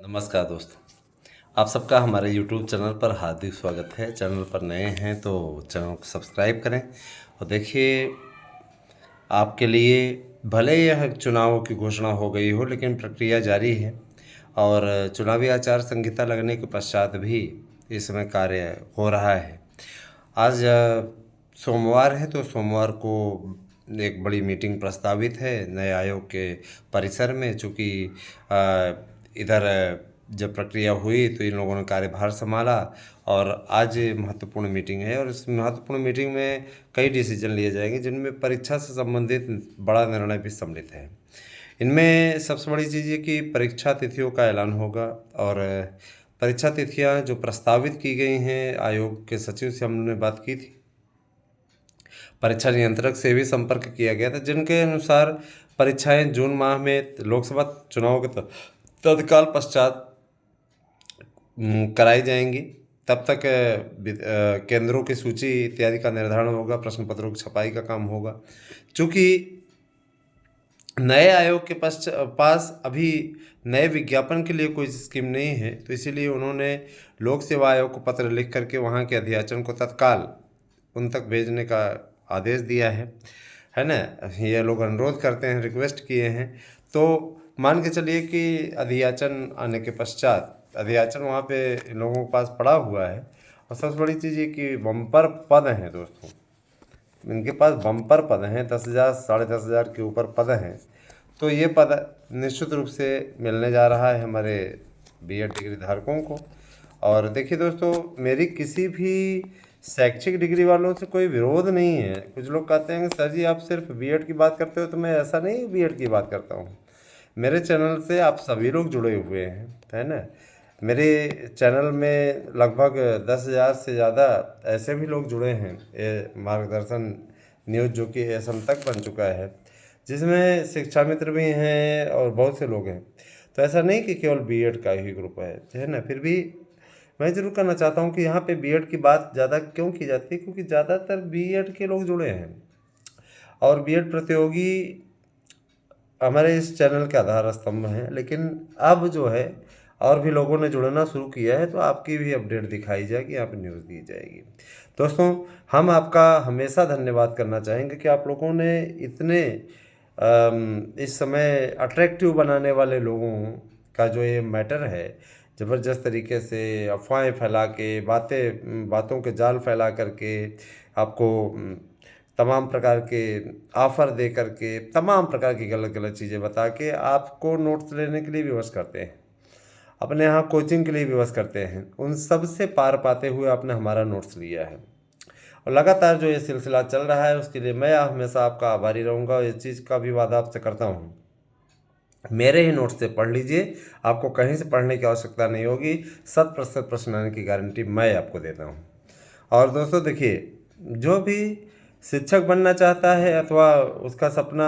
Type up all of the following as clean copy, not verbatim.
नमस्कार दोस्तों, आप सबका हमारे YouTube चैनल पर हार्दिक स्वागत है। चैनल पर नए हैं तो चैनल को सब्सक्राइब करें और देखिए, आपके लिए भले यह चुनाव की घोषणा हो गई हो, लेकिन प्रक्रिया जारी है और चुनावी आचार संहिता लगने के पश्चात भी इस समय कार्य हो रहा है। आज सोमवार है तो सोमवार को एक बड़ी मीटिंग प्रस्तावित है नए आयोग के परिसर में। चूँकि इधर जब प्रक्रिया हुई तो इन लोगों ने कार्यभार संभाला और आज महत्वपूर्ण मीटिंग है और इस महत्वपूर्ण मीटिंग में कई डिसीजन लिए जाएंगे, जिनमें परीक्षा से संबंधित बड़ा निर्णय भी सम्मिलित है। इनमें सबसे बड़ी चीज़ ये कि परीक्षा तिथियों का ऐलान होगा और परीक्षा तिथियां जो प्रस्तावित की गई हैं, आयोग के सचिव से हमने बात की थी, परीक्षा नियंत्रक से भी संपर्क किया गया था, जिनके अनुसार परीक्षाएं जून माह में लोकसभा चुनाव के तत्काल पश्चात कराई जाएंगी। तब तक केंद्रों की सूची इत्यादि का निर्धारण होगा, प्रश्न पत्रों की छपाई का काम होगा। चूँकि नए आयोग के पास अभी नए विज्ञापन के लिए कोई स्कीम नहीं है, तो इसीलिए उन्होंने लोक सेवा आयोग को पत्र लिख करके वहाँ के अध्याचन को तत्काल उन तक भेजने का आदेश दिया है ना। ये लोग अनुरोध करते हैं, रिक्वेस्ट किए हैं, तो मान के चलिए कि अधियाचन आने के पश्चात अधियाचन वहाँ पे इन लोगों के पास पड़ा हुआ है। और सबसे बड़ी चीज़ ये कि बम्पर पद हैं दोस्तों, इनके पास बम्पर पद हैं, 10,000 10,500 के ऊपर पद हैं। तो ये पद निश्चित रूप से मिलने जा रहा है हमारे बीएड डिग्री धारकों को। और देखिए दोस्तों, मेरी किसी भी शैक्षिक डिग्री वालों से कोई विरोध नहीं है। कुछ लोग कहते हैं कि सर जी आप सिर्फ बीएड की बात करते हो, तो मैं ऐसा नहीं बीएड की बात करता हूँ। मेरे चैनल से आप सभी लोग जुड़े हुए हैं, है ना। मेरे चैनल में लगभग 10,000 से ज़्यादा ऐसे भी लोग जुड़े हैं। ये मार्गदर्शन न्यूज़ जो कि एसएम तक बन चुका है, जिसमें शिक्षा मित्र भी हैं और बहुत से लोग हैं। तो ऐसा नहीं कि केवल बीएड का ही ग्रुप है ना। फिर भी मैं ज़रूर कहना चाहता हूँ कि यहाँ पे बीएड की बात ज़्यादा क्यों की जाती है, क्योंकि ज़्यादातर बीएड के लोग जुड़े हैं और बीएड प्रतियोगी हमारे इस चैनल के आधार स्तंभ हैं। लेकिन अब जो है और भी लोगों ने जुड़ना शुरू किया है, तो आपकी भी अपडेट दिखाई जाएगी, यहाँ पे न्यूज़ दी जाएगी। दोस्तों, हम आपका हमेशा धन्यवाद करना चाहेंगे कि आप लोगों ने इतने इस समय अट्रैक्टिव बनाने वाले लोगों का जो ये मैटर है, ज़बरदस्त तरीके से अफवाहें फैला के बातों के जाल फैला करके आपको तमाम प्रकार के ऑफ़र दे करके तमाम प्रकार की गलत गलत चीज़ें बता के आपको नोट्स लेने के लिए विवश करते हैं, अपने यहाँ कोचिंग के लिए विवश करते हैं। उन सब से पार पाते हुए आपने हमारा नोट्स लिया है और लगातार जो ये सिलसिला चल रहा है, उसके लिए मैं हमेशा आपका आभारी रहूँगा। इस चीज़ का भी वादा आपसे करता हूँ, मेरे ही नोट्स से पढ़ लीजिए, आपको कहीं से पढ़ने की आवश्यकता नहीं होगी। 100% प्रश्न आने की गारंटी मैं आपको देता हूँ। और दोस्तों देखिए, जो भी शिक्षक बनना चाहता है अथवा उसका सपना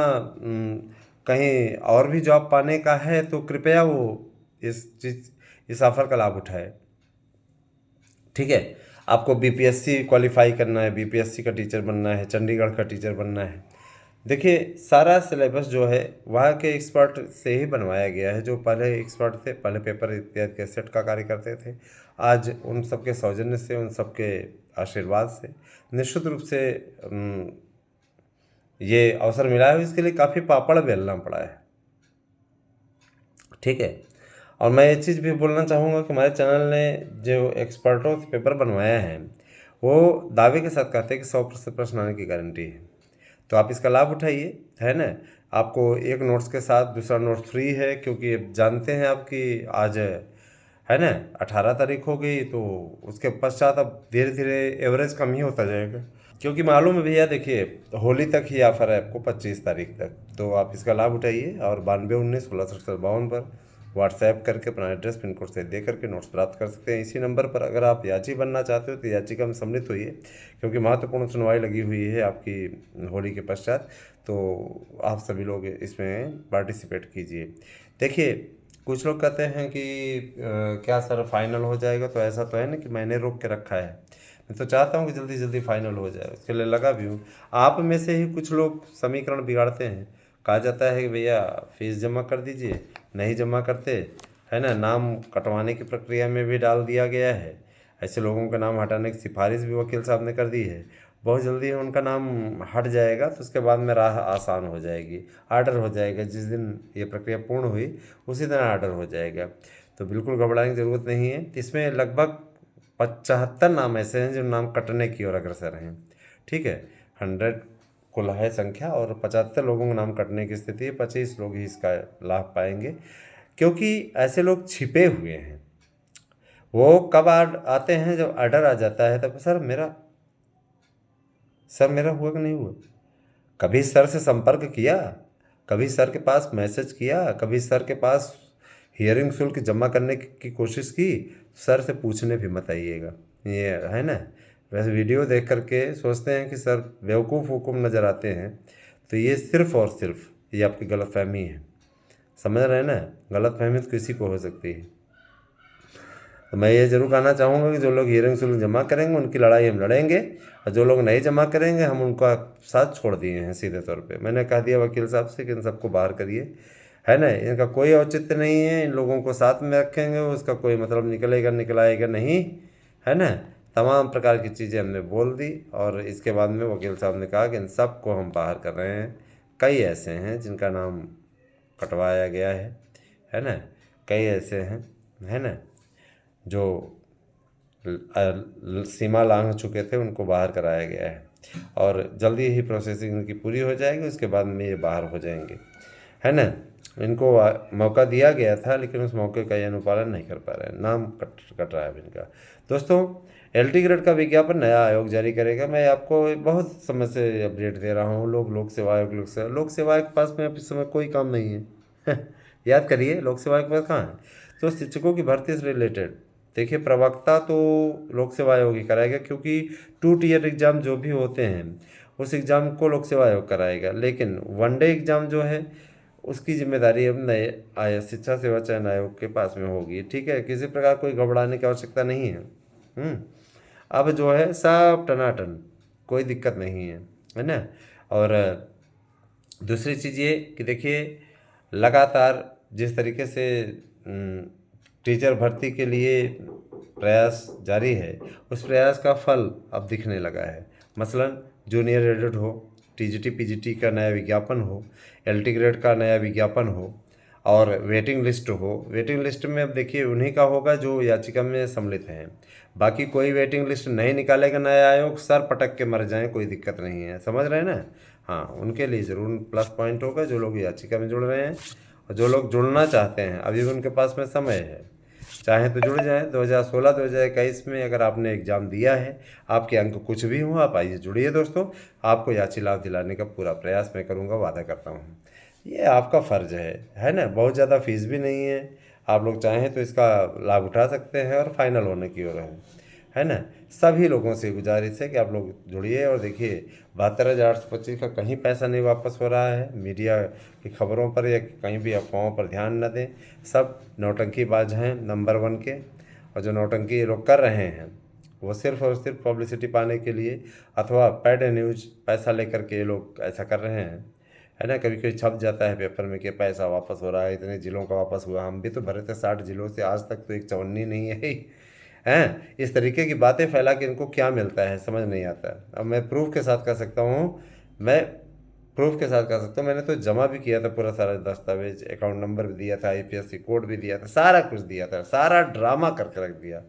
कहीं और भी जॉब पाने का है, तो कृपया वो इस ऑफ़र का लाभ उठाए। ठीक है, आपको बीपीएससी क्वालिफाई करना है, बीपीएससी का टीचर बनना है, चंडीगढ़ का टीचर बनना है। देखिए, सारा सिलेबस जो है वहाँ के एक्सपर्ट से ही बनवाया गया है। जो पहले एक्सपर्ट थे, पहले पेपर इत्यादि के सेट का कार्य करते थे, आज उन सबके सौजन्य से, उन सबके आशीर्वाद से निश्चित रूप से ये अवसर मिला है। इसके लिए काफ़ी पापड़ बेलना पड़ा है। ठीक है, और मैं ये चीज़ भी बोलना चाहूँगा कि हमारे चैनल ने जो एक्सपर्टों से पेपर बनवाया है, वो दावे के साथ कहते हैं कि 100% प्रश्न आने की गारंटी है। तो आप इसका लाभ उठाइए, है ना। आपको एक नोट्स के साथ दूसरा नोट्स फ्री है, क्योंकि जानते हैं आप कि आज है ना 18 तारीख हो गई, तो उसके पश्चात अब धीरे धीरे एवरेज कम ही होता जाएगा। क्योंकि मालूम है भैया, देखिए होली तक ही ऑफ़र है आपको, 25 तारीख तक। तो आप इसका लाभ उठाइए और 9219 16 पर व्हाट्सएप करके अपना एड्रेस पिन कोड से दे करके नोट्स प्राप्त कर सकते हैं। इसी नंबर पर अगर आप याची बनना चाहते हो तो याचिका में सम्मिलित होइए, क्योंकि महत्वपूर्ण सुनवाई लगी हुई है आपकी होली के पश्चात। तो आप सभी लोग इसमें पार्टिसिपेट कीजिए। देखिए, कुछ लोग कहते हैं कि क्या सर फाइनल हो जाएगा, तो ऐसा तो है ना कि मैंने रोक के रखा है। मैं तो चाहता हूँ कि जल्दी जल्दी फाइनल हो जाए, उसके लिए लगा भी हूँ। आप में से ही कुछ लोग समीकरण बिगाड़ते हैं। कहा जाता है कि भैया फीस जमा कर दीजिए, नहीं जमा करते है ना, नाम कटवाने की प्रक्रिया में भी डाल दिया गया है। ऐसे लोगों का नाम हटाने की सिफारिश भी वकील साहब ने कर दी है। बहुत जल्दी उनका नाम हट जाएगा तो उसके बाद में राह आसान हो जाएगी, आर्डर हो जाएगा। जिस दिन ये प्रक्रिया पूर्ण हुई उसी दिन आर्डर हो जाएगा। तो बिल्कुल घबराने की ज़रूरत नहीं है। इसमें लगभग 75 नाम ऐसे हैं जो नाम कटने की ओर अग्रसर हैं। ठीक है, 100 कुल है संख्या और 75 लोगों का नाम कटने की स्थिति है। 25 लोग ही इसका लाभ पाएंगे, क्योंकि ऐसे लोग छिपे हुए हैं। वो कब आते हैं, जब ऑर्डर आ जाता है तब सर मेरा हुआ कि नहीं हुआ। कभी सर से संपर्क किया, कभी सर के पास मैसेज किया, कभी सर के पास हियरिंग शुल्क जमा करने की कोशिश की। सर से पूछने भी मत आइएगा, ये है ना। वैसे वीडियो देख करके सोचते हैं कि सर बेवकूफ़ वकूफ़ नज़र आते हैं, तो ये सिर्फ़ और सिर्फ ये आपकी गलतफहमी है। समझ रहे हैं ना, गलतफहमी तो किसी को हो सकती है। तो मैं ये ज़रूर कहना चाहूँगा कि जो लोग हियरिंग शुल्क जमा करेंगे उनकी लड़ाई हम लड़ेंगे, और जो लोग नहीं जमा करेंगे हम उनका साथ छोड़ दिए हैं सीधे तौर पे। मैंने कह दिया वकील साहब से कि इन सबको बाहर करिए, है ना। इनका कोई औचित्य नहीं है, इन लोगों को साथ में रखेंगे उसका कोई मतलब निकलेगा निकलाएगा नहीं, है ना। तमाम प्रकार की चीज़ें हमने बोल दी, और इसके बाद में वकील साहब ने कहा कि इन सबको हम बाहर कर रहे हैं। कई ऐसे हैं जिनका नाम कटवाया गया है ना। कई ऐसे हैं, है ना, जो सीमा लांघ चुके थे, उनको बाहर कराया गया है। और जल्दी ही प्रोसेसिंग इनकी पूरी हो जाएगी, उसके बाद में ये बाहर हो जाएंगे, है ना। इनको मौका दिया गया था, लेकिन उस मौके का ये अनुपालन नहीं कर पा रहे हैं, नाम कट रहा है अब इनका। दोस्तों, LT ग्रेड का विज्ञापन नया आयोग जारी करेगा। मैं आपको बहुत समय से अपडेट दे रहा हूँ। लोक सेवा आयोग, लोक सेवा आयोग के पास में अब इस समय कोई काम नहीं है। याद करिए, लोक सेवा आयोग के पास कहाँ है। तो शिक्षकों की भर्ती से रिलेटेड देखिए, प्रवक्ता तो लोक सेवा आयोग ही कराएगा, क्योंकि 2 टियर एग्ज़ाम जो भी होते हैं उस एग्ज़ाम को लोक सेवा आयोग कराएगा। लेकिन 1 डे एग्ज़ाम जो है उसकी जिम्मेदारी अब नए शिक्षा सेवा चयन आयोग के पास में होगी। ठीक है, किसी प्रकार कोई घबराने की आवश्यकता नहीं है। अब जो है सब टनाटन, कोई दिक्कत नहीं है ना। और दूसरी चीज़ ये कि देखिए, लगातार जिस तरीके से टीचर भर्ती के लिए प्रयास जारी है, उस प्रयास का फल अब दिखने लगा है। मसलन जूनियर एडेड हो, TGT PGT का नया विज्ञापन हो, LT ग्रेड का नया विज्ञापन हो, और वेटिंग लिस्ट हो। वेटिंग लिस्ट में अब देखिए उन्हीं का होगा जो याचिका में सम्मिलित हैं। बाकी कोई वेटिंग लिस्ट नहीं निकालेगा नया आयोग, सर पटक के मर जाएं, कोई दिक्कत नहीं है। समझ रहे हैं ना। हाँ, उनके लिए ज़रूर प्लस पॉइंट होगा जो लोग याचिका में जुड़ रहे हैं, और जो लोग जुड़ना चाहते हैं अभी भी उनके पास में समय है, चाहे तो जुड़ जाएं। 2016 2021 में अगर आपने एग्ज़ाम दिया है, आपके अंक कुछ भी हों, आप आइए जुड़िए दोस्तों। आपको याची लाभ दिलाने का पूरा प्रयास मैं करूँगा, वादा करता हूँ। ये आपका फ़र्ज़ है ना। बहुत ज़्यादा फीस भी नहीं है, आप लोग चाहें तो इसका लाभ उठा सकते हैं, और फाइनल होने की ओर है ना। सभी लोगों से गुजारिश है कि आप लोग जुड़िए। और देखिए, 72,825 का कहीं पैसा नहीं वापस हो रहा है। मीडिया की खबरों पर या कहीं भी अफवाहों पर ध्यान न दें, सब नौटंकीबाज हैं नंबर 1 के। और जो नौटंकी ये लोग कर रहे हैं वो सिर्फ़ और सिर्फ पब्लिसिटी पाने के लिए, अथवा पेड न्यूज पैसा लेकर के ये लोग ऐसा कर रहे हैं, है ना। कभी कभी छप जाता है पेपर में कि पैसा वापस हो रहा है, इतने ज़िलों का वापस हुआ। हम भी तो भरे थे 60 ज़िलों से, आज तक तो एक चवन्नी नहीं है हैं। इस तरीके की बातें फैला के इनको क्या मिलता है, समझ नहीं आता। अब मैं प्रूफ के साथ कह सकता हूँ, मैंने तो जमा भी किया था पूरा सारा दस्तावेज, अकाउंट नंबर भी दिया था, IPSC कोड भी दिया था, सारा कुछ दिया था, सारा ड्रामा करके रख दिया,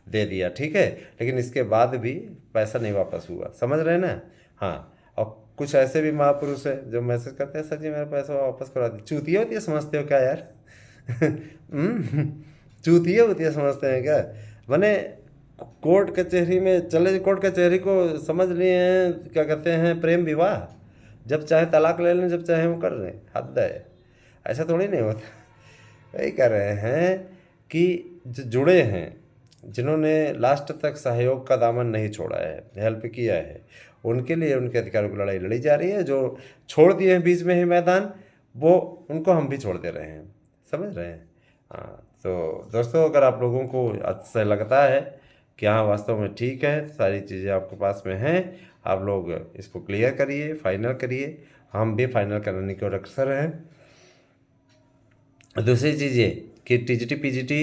दे दिया। ठीक है, लेकिन इसके बाद भी पैसा नहीं वापस हुआ। समझ रहे हैं ना। हाँ, और कुछ ऐसे भी महापुरुष हैं जो मैसेज करते हैं, सर जी मेरा पैसा वापस करा दी। चूतिया होती है समझते हो क्या यार। चूतिया होती है समझते हैं क्या। मैंने कोर्ट कचहरी में चले, कोर्ट कचहरी को समझ लिए हैं क्या कहते हैं, प्रेम विवाह। जब चाहे तलाक ले लें, जब चाहे वो कर लें। हद है, ऐसा थोड़ी नहीं होता। वही कह रहे हैं कि जो जुड़े हैं, जिन्होंने लास्ट तक सहयोग का दामन नहीं छोड़ा है, हेल्प किया है, उनके लिए उनके अधिकारों की लड़ाई लड़ी जा रही है। जो छोड़ दिए हैं बीच में ही मैदान, वो उनको हम भी छोड़ दे रहे हैं। समझ रहे हैं। हाँ, तो दोस्तों, अगर आप लोगों को अच्छा लगता है कि हाँ वास्तव में ठीक है, सारी चीज़ें आपके पास में हैं, आप लोग इसको क्लियर करिए, फाइनल करिए। हम भी फाइनल कराने की ओर अग्रसर हैं। दूसरी चीज़ ये कि टीजीटी पीजीटी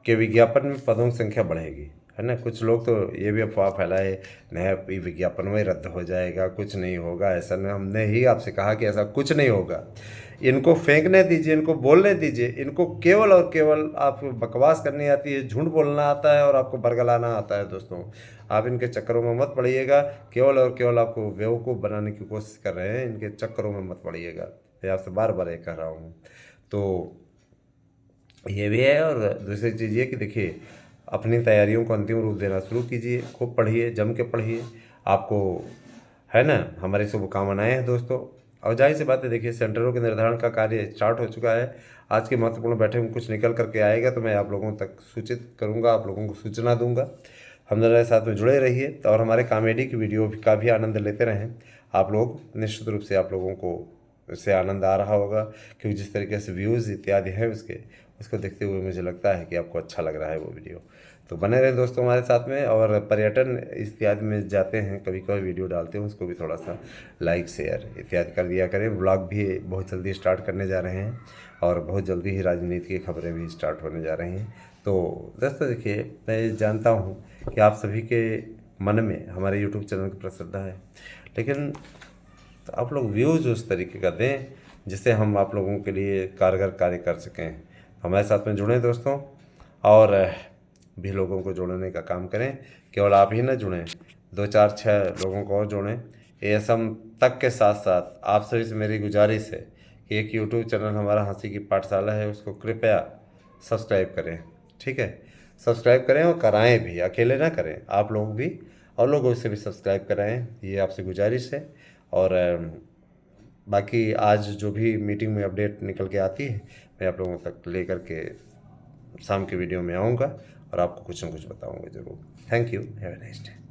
के विज्ञापन में पदों की संख्या बढ़ेगी, है ना। कुछ लोग तो ये भी अफवाह फैलाए, नया विज्ञापन में रद्द हो जाएगा, कुछ नहीं होगा, ऐसा नहीं। हमने ही आपसे कहा कि ऐसा कुछ नहीं होगा। इनको फेंकने दीजिए, इनको बोलने दीजिए। इनको केवल और केवल आपको बकवास करनी आती है, झूठ बोलना आता है और आपको बरगलाना आता है। दोस्तों, आप इनके चक्करों में मत पड़िएगा। केवल और केवल आपको बेवकूफ़ बनाने की कोशिश कर रहे हैं, इनके चक्करों में मत पड़िएगा। मैं आपसे बार बार ये कह रहा हूँ। तो ये भी है। और दूसरी चीज़ ये कि देखिए, अपनी तैयारियों को अंतिम रूप देना शुरू कीजिए। खूब पढ़िए, जम के पढ़िए। आपको, है ना, हमारी शुभकामनाएं हैं दोस्तों। और जाहिर सी बात है, देखिए सेंटरों के निर्धारण का कार्य स्टार्ट हो चुका है। आज की महत्वपूर्ण बैठक में कुछ निकल करके आएगा तो मैं आप लोगों तक सूचित करूंगा, आप लोगों को सूचना दूंगा। हमारे साथ में जुड़े रहिए और हमारे कॉमेडी की वीडियो का भी आनंद लेते रहें। आप लोग निश्चित रूप से, आप लोगों को इससे आनंद आ रहा होगा, क्योंकि जिस तरीके से व्यूज़ इत्यादि हैं उसको देखते हुए मुझे लगता है कि आपको अच्छा लग रहा है वो वीडियो। तो बने रहें दोस्तों हमारे साथ में। और पर्यटन इत्यादि में जाते हैं, कभी कभी वीडियो डालते हैं, उसको भी थोड़ा सा लाइक शेयर इत्यादि कर दिया करें। व्लॉग भी बहुत जल्दी स्टार्ट करने जा रहे हैं और बहुत जल्दी ही राजनीति की खबरें भी स्टार्ट होने जा रही हैं। तो दोस्तों देखिए, मैं जानता हूँ कि आप सभी के मन में हमारे यूट्यूब चैनल की श्रद्धा है, लेकिन तो आप लोग व्यूज़ उस तरीके का दें जिससे हम आप लोगों के लिए कारगर कार्य कर सकें। हमारे साथ में जुड़ें दोस्तों, और भी लोगों को जोड़ने का काम करें। केवल आप ही ना जुड़ें, 2 4 6 लोगों को और जोड़ें। एएसएम तक के साथ साथ आप सभी से मेरी गुजारिश है कि एक यूट्यूब चैनल हमारा हंसी की पाठशाला है, उसको कृपया सब्सक्राइब करें। ठीक है, सब्सक्राइब करें और कराएं भी, अकेले ना करें, आप लोग भी और लोगों से भी सब्सक्राइब कराएं, ये आपसे गुजारिश है। और बाकी आज जो भी मीटिंग में अपडेट निकल के आती है, मैं आप लोगों तक लेकर के शाम के वीडियो में आऊँगा और आपको कुछ न कुछ बताऊँगा ज़रूर। Thank you, have a nice day.